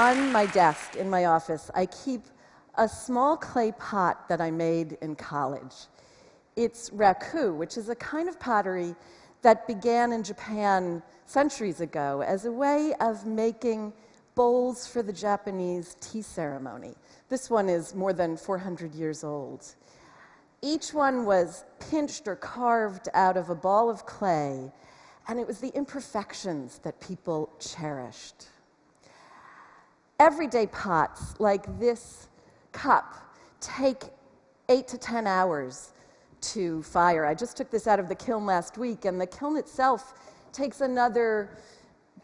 on my desk in my office, I keep a small clay pot that I made in college. It's raku, which is a kind of pottery that began in Japan centuries ago as a way of making bowls for the Japanese tea ceremony. This one is more than 400 years old. Each one was pinched or carved out of a ball of clay, and it was the imperfections that people cherished. Everyday pots like this cup take 8 to 10 hours to fire. I just took this out of the kiln last week, and the kiln itself takes another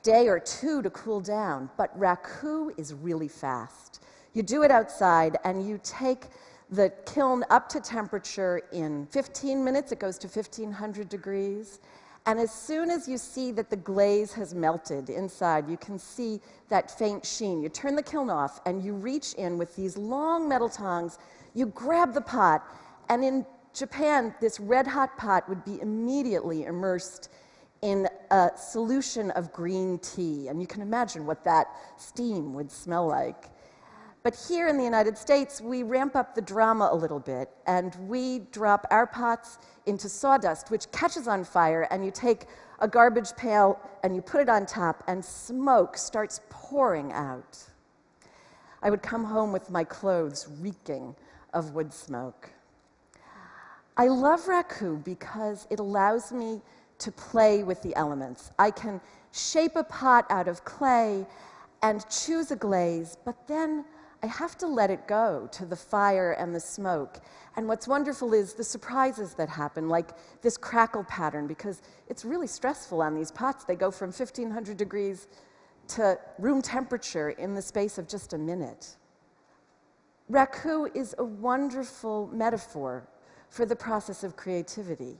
day or two to cool down. But raku is really fast. You do it outside, and you take the kiln up to temperature in 15 minutes. It goes to 1,500 degrees. And as soon as you see that the glaze has melted inside, you can see that faint sheen. You turn the kiln off, and you reach in with these long metal tongs. You grab the pot, and in Japan, this red-hot pot would be immediately immersed in a solution of green tea. And you can imagine what that steam would smell like. But here in the United States, we ramp up the drama a little bit, and we drop our pots into sawdust, which catches on fire, and you take a garbage pail and you put it on top, and smoke starts pouring out. I would come home with my clothes reeking of wood smoke. I love raku because it allows me to play with the elements. I can shape a pot out of clay and choose a glaze, but then I have to let it go to the fire and the smoke. And what's wonderful is the surprises that happen, like this crackle pattern, because it's really stressful on these pots. They go from 1,500 degrees to room temperature in the space of just a minute. Raku is a wonderful metaphor for the process of creativity.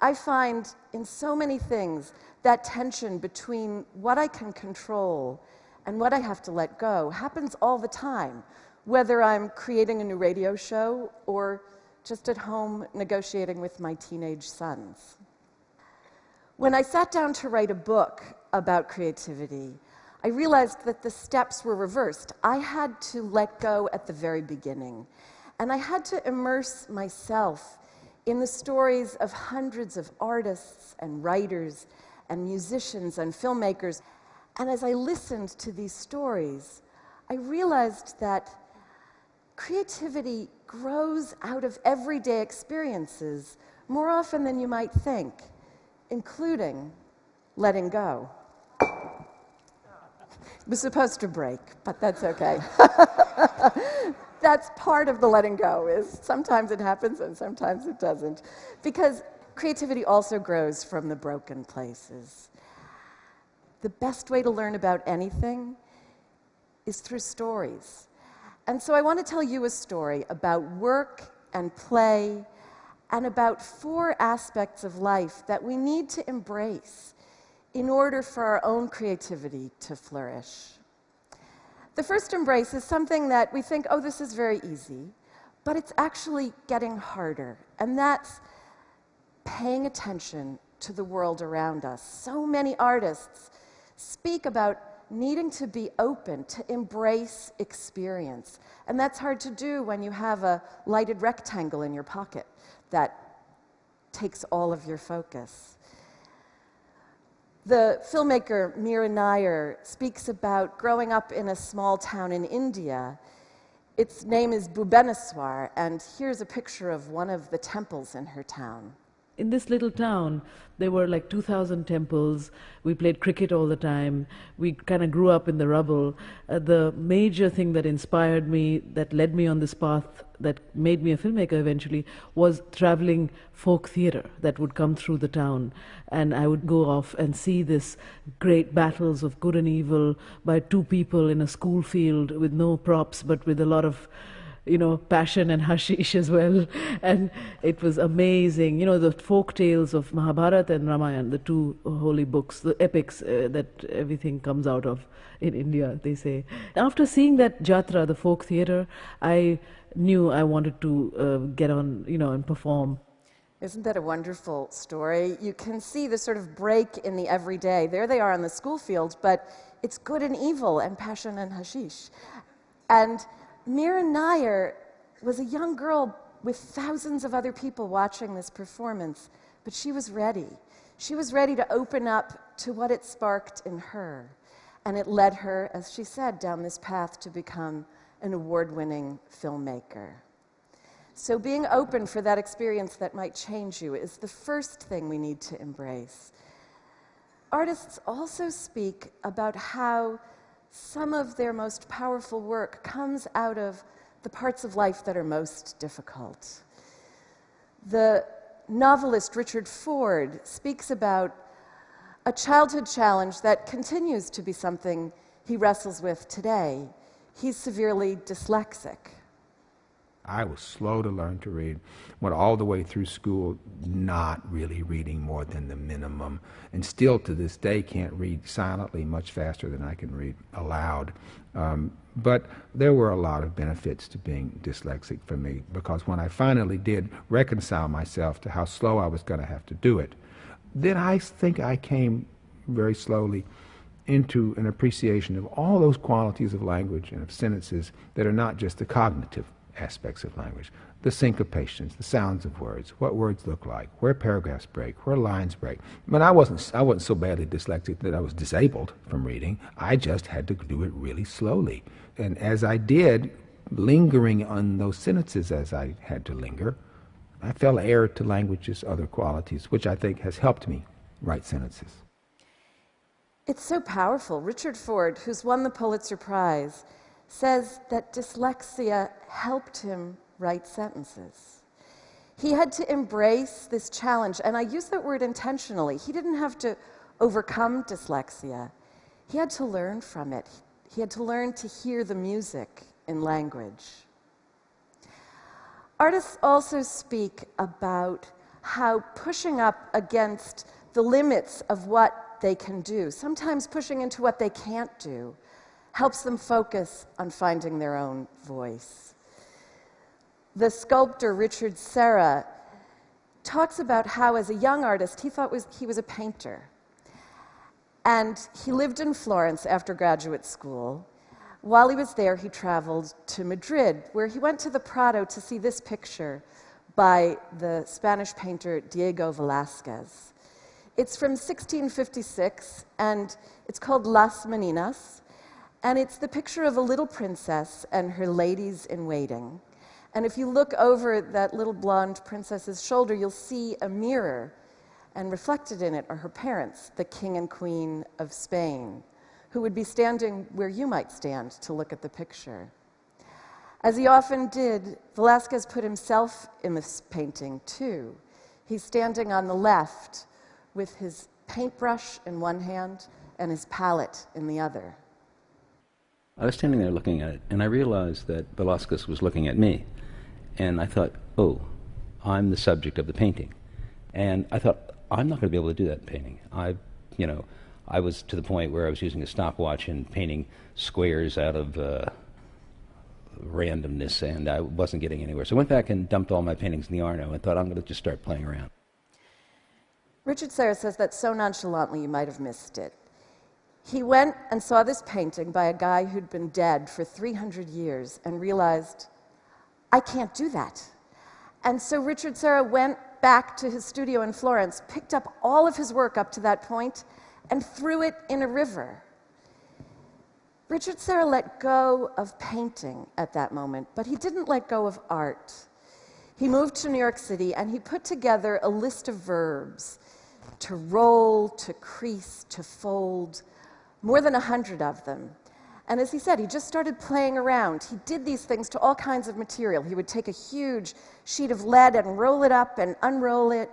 I find in so many things that tension between what I can control and what I have to let go happens all the time, whether I'm creating a new radio show or just at home negotiating with my teenage sons. When I sat down to write a book about creativity, I realized that the steps were reversed. I had to let go at the very beginning, and I had to immerse myself in the stories of hundreds of artists and writers and musicians and filmmakers. And as I listened to these stories, I realized that creativity grows out of everyday experiences more often than you might think, including letting go. It was supposed to break, but that's okay. That's part of the letting go, is sometimes it happens and sometimes it doesn't. Because creativity also grows from the broken places. The best way to learn about anything is through stories. And so I want to tell you a story about work and play and about 4 aspects of life that we need to embrace in order for our own creativity to flourish. The first embrace is something that we think, oh, this is very easy, but it's actually getting harder, and that's paying attention to the world around us. So many artists speak about needing to be open, to embrace experience. And that's hard to do when you have a lighted rectangle in your pocket that takes all of your focus. The filmmaker Meera Nair speaks about growing up in a small town in India. Its name is Bhubaneswar, and here's a picture of one of the temples in her town. In this little town, there were like 2,000 temples. We played cricket all the time. We kind of grew up in the rubble. The major thing that inspired me, that led me on this path, that made me a filmmaker eventually, was traveling folk theater that would come through the town. And I would go off and see this great battles of good and evil by 2 people in a school field with no props, but with a lot of passion and hashish as well. And it was amazing. The folk tales of Mahabharata and Ramayana, the 2 holy books, the epics that everything comes out of in India, they say. After seeing that jatra, the folk theater, I knew I wanted to get on, and perform. Isn't that a wonderful story? You can see the sort of break in the everyday. There they are on the school field, but it's good and evil and passion and hashish. And Mira Nair was a young girl with thousands of other people watching this performance, but she was ready. She was ready to open up to what it sparked in her. And it led her, as she said, down this path to become an award-winning filmmaker. So being open for that experience that might change you is the first thing we need to embrace. Artists also speak about how some of their most powerful work comes out of the parts of life that are most difficult. The novelist Richard Ford speaks about a childhood challenge that continues to be something he wrestles with today. He's severely dyslexic. I was slow to learn to read, went all the way through school not really reading more than the minimum, and still to this day can't read silently much faster than I can read aloud. But there were a lot of benefits to being dyslexic for me, because when I finally did reconcile myself to how slow I was going to have to do it, then I think I came very slowly into an appreciation of all those qualities of language and of sentences that are not just the cognitive aspects of language, the syncopations, the sounds of words, what words look like, where paragraphs break, where lines break. But I wasn't so badly dyslexic that I was disabled from reading. I just had to do it really slowly. And as I did, lingering on those sentences as I had to linger, I fell heir to language's other qualities, which I think has helped me write sentences. It's so powerful. Richard Ford, who's won the Pulitzer Prize, says that dyslexia helped him write sentences. He had to embrace this challenge, and I use that word intentionally. He didn't have to overcome dyslexia. He had to learn from it. He had to learn to hear the music in language. Artists also speak about how pushing up against the limits of what they can do, sometimes pushing into what they can't do, helps them focus on finding their own voice. The sculptor Richard Serra talks about how, as a young artist, he thought he was a painter. And he lived in Florence after graduate school. While he was there, he traveled to Madrid, where he went to the Prado to see this picture by the Spanish painter Diego Velázquez. It's from 1656, and it's called Las Meninas. And it's the picture of a little princess and her ladies-in-waiting. And if you look over that little blonde princess's shoulder, you'll see a mirror, and reflected in it are her parents, the king and queen of Spain, who would be standing where you might stand to look at the picture. As he often did, Velázquez put himself in this painting, too. He's standing on the left with his paintbrush in one hand and his palette in the other. I was standing there looking at it, and I realized that Velázquez was looking at me. And I thought, oh, I'm the subject of the painting. And I thought, I'm not going to be able to do that painting. I was to the point where I was using a stopwatch and painting squares out of randomness, and I wasn't getting anywhere. So I went back and dumped all my paintings in the Arno and thought, I'm going to just start playing around. Richard Serra says that so nonchalantly you might have missed it. He went and saw this painting by a guy who'd been dead for 300 years and realized, I can't do that. And so Richard Serra went back to his studio in Florence, picked up all of his work up to that point, and threw it in a river. Richard Serra let go of painting at that moment, but he didn't let go of art. He moved to New York City, and he put together a list of verbs: to roll, to crease, to fold, more than 100 of them. And as he said, he just started playing around. He did these things to all kinds of material. He would take a huge sheet of lead and roll it up and unroll it.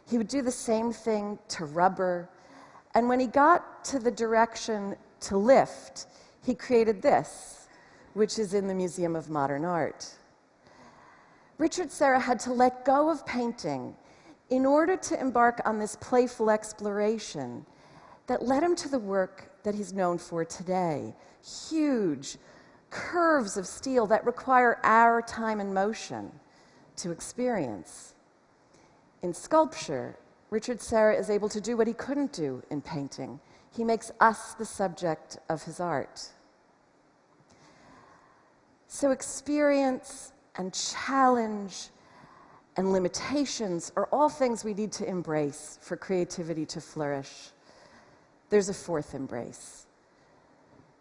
He would do the same thing to rubber. And when he got to the direction to lift, he created this, which is in the Museum of Modern Art. Richard Serra had to let go of painting in order to embark on this playful exploration that led him to the work that he's known for today. Huge curves of steel that require our time and motion to experience. In sculpture, Richard Serra is able to do what he couldn't do in painting. He makes us the subject of his art. So experience and challenge and limitations are all things we need to embrace for creativity to flourish. There's a fourth embrace,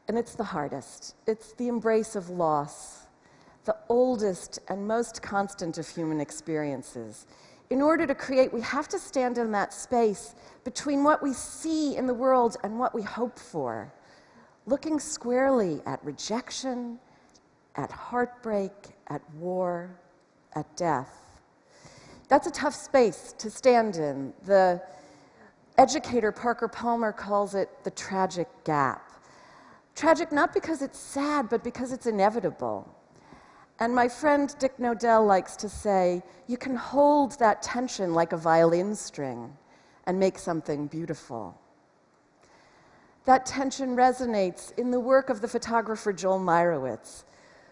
and it's the hardest. It's the embrace of loss, the oldest and most constant of human experiences. In order to create, we have to stand in that space between what we see in the world and what we hope for, looking squarely at rejection, at heartbreak, at war, at death. That's a tough space to stand in. The educator Parker Palmer calls it the tragic gap. Tragic not because it's sad, but because it's inevitable. And my friend Dick Nodell likes to say, you can hold that tension like a violin string and make something beautiful. That tension resonates in the work of the photographer Joel Meyerowitz,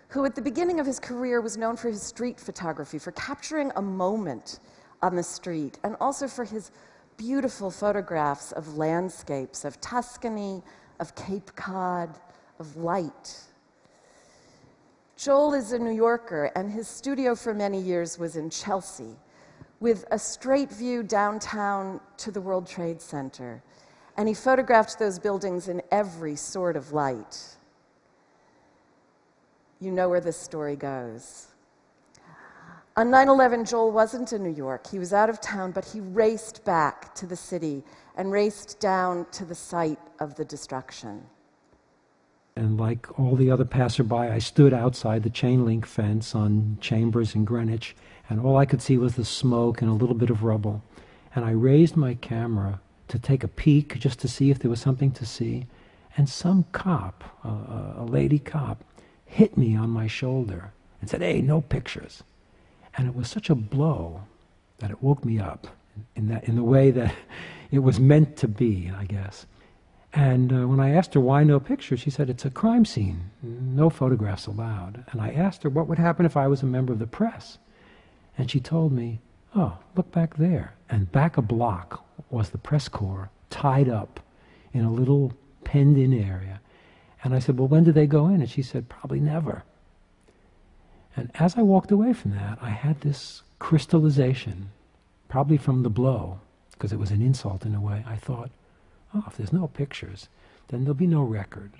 who at the beginning of his career was known for his street photography, for capturing a moment on the street, and also for his beautiful photographs of landscapes, of Tuscany, of Cape Cod, of light. Joel is a New Yorker, and his studio for many years was in Chelsea, with a straight view downtown to the World Trade Center. And he photographed those buildings in every sort of light. You know where this story goes. On 9/11, Joel wasn't in New York. He was out of town, but he raced back to the city and raced down to the site of the destruction. And like all the other passerby, I stood outside the chain link fence on Chambers and Greenwich, and all I could see was the smoke and a little bit of rubble. And I raised my camera to take a peek just to see if there was something to see. And some cop, a lady cop, hit me on my shoulder and said, "Hey, no pictures." And it was such a blow that it woke me up in the way that it was meant to be, I guess. And when I asked her why no pictures, she said, "It's a crime scene, no photographs allowed." And I asked her what would happen if I was a member of the press. And she told me, "Oh, look back there." And back a block was the press corps tied up in a little penned-in area. And I said, "Well, when do they go in?" And she said, "Probably never." And as I walked away from that, I had this crystallization, probably from the blow, because it was an insult in a way. I thought, oh, if there's no pictures, then there'll be no record.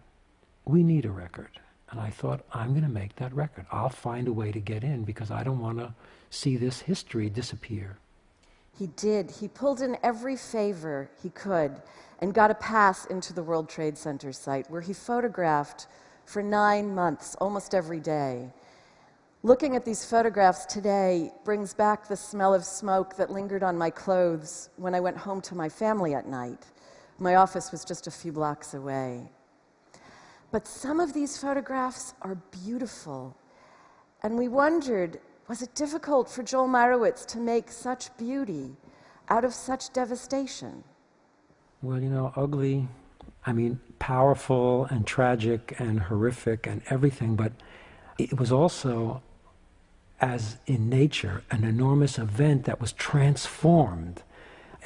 We need a record. And I thought, I'm going to make that record. I'll find a way to get in because I don't want to see this history disappear. He did. He pulled in every favor he could and got a pass into the World Trade Center site, where he photographed for 9 months, almost every day. Looking at these photographs today brings back the smell of smoke that lingered on my clothes when I went home to my family at night. My office was just a few blocks away. But some of these photographs are beautiful. And we wondered, was it difficult for Joel Meyerowitz to make such beauty out of such devastation? Well, you know, ugly, I mean, powerful and tragic and horrific and everything, but it was also, as in nature, an enormous event that was transformed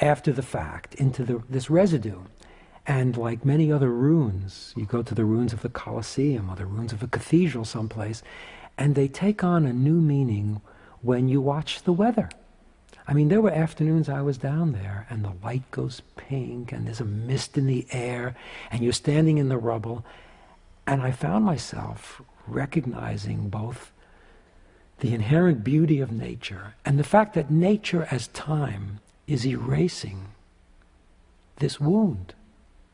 after the fact into this residue. And like many other ruins, you go to the ruins of the Colosseum or the ruins of a cathedral someplace, and they take on a new meaning when you watch the weather. I mean, there were afternoons I was down there, and the light goes pink, and there's a mist in the air, and you're standing in the rubble, and I found myself recognizing both the inherent beauty of nature and the fact that nature as time is erasing this wound.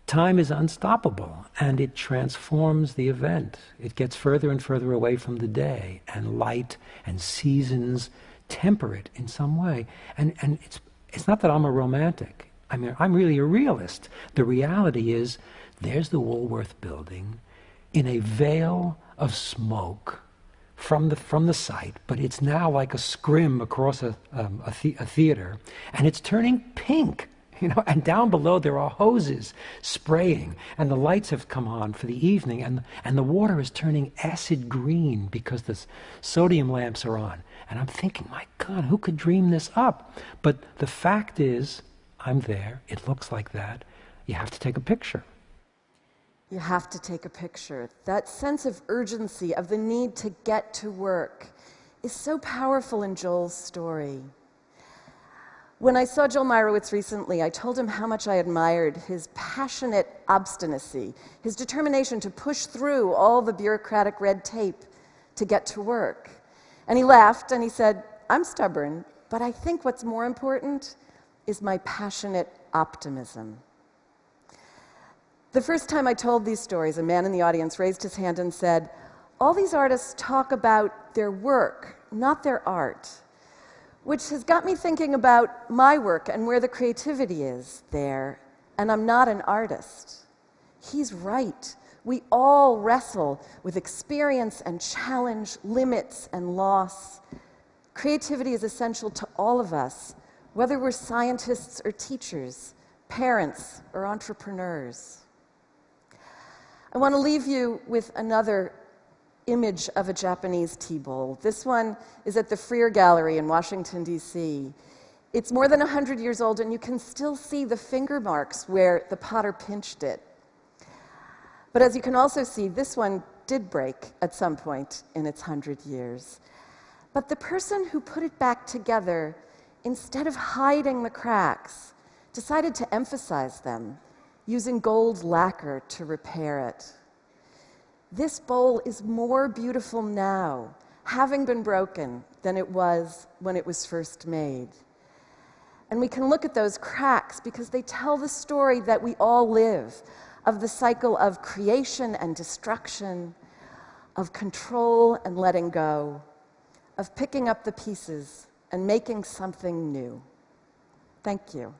Time is unstoppable, and it transforms the event. It gets further and further away from the day, and light and seasons temper it in some way. And it's not that I'm a romantic. I mean, I'm really a realist. The reality is, there's the Woolworth building in a veil of smoke from the site, but it's now like a scrim across a theater, and it's turning pink. and down below there are hoses spraying, and the lights have come on for the evening, and the water is turning acid green because the sodium lamps are on. And I'm thinking, my God, who could dream this up? But the fact is, I'm there, it looks like that, you have to take a picture. You have to take a picture. That sense of urgency, of the need to get to work, is so powerful in Joel's story. When I saw Joel Meyerowitz recently, I told him how much I admired his passionate obstinacy, his determination to push through all the bureaucratic red tape to get to work. And he laughed and he said, I'm stubborn, but I think what's more important is my passionate optimism. The first time I told these stories, a man in the audience raised his hand and said, all these artists talk about their work, not their art. Which has got me thinking about my work and where the creativity is there, and I'm not an artist. He's right. We all wrestle with experience and challenge, limits and loss. Creativity is essential to all of us, whether we're scientists or teachers, parents or entrepreneurs. I want to leave you with another image of a Japanese tea bowl. This one is at the Freer Gallery in Washington, D.C. It's more than 100 years old, and you can still see the finger marks where the potter pinched it. But as you can also see, this one did break at some point in its 100 years. But the person who put it back together, instead of hiding the cracks, decided to emphasize them, using gold lacquer to repair it. This bowl is more beautiful now, having been broken, than it was when it was first made. And we can look at those cracks because they tell the story that we all live, of the cycle of creation and destruction, of control and letting go, of picking up the pieces and making something new. Thank you.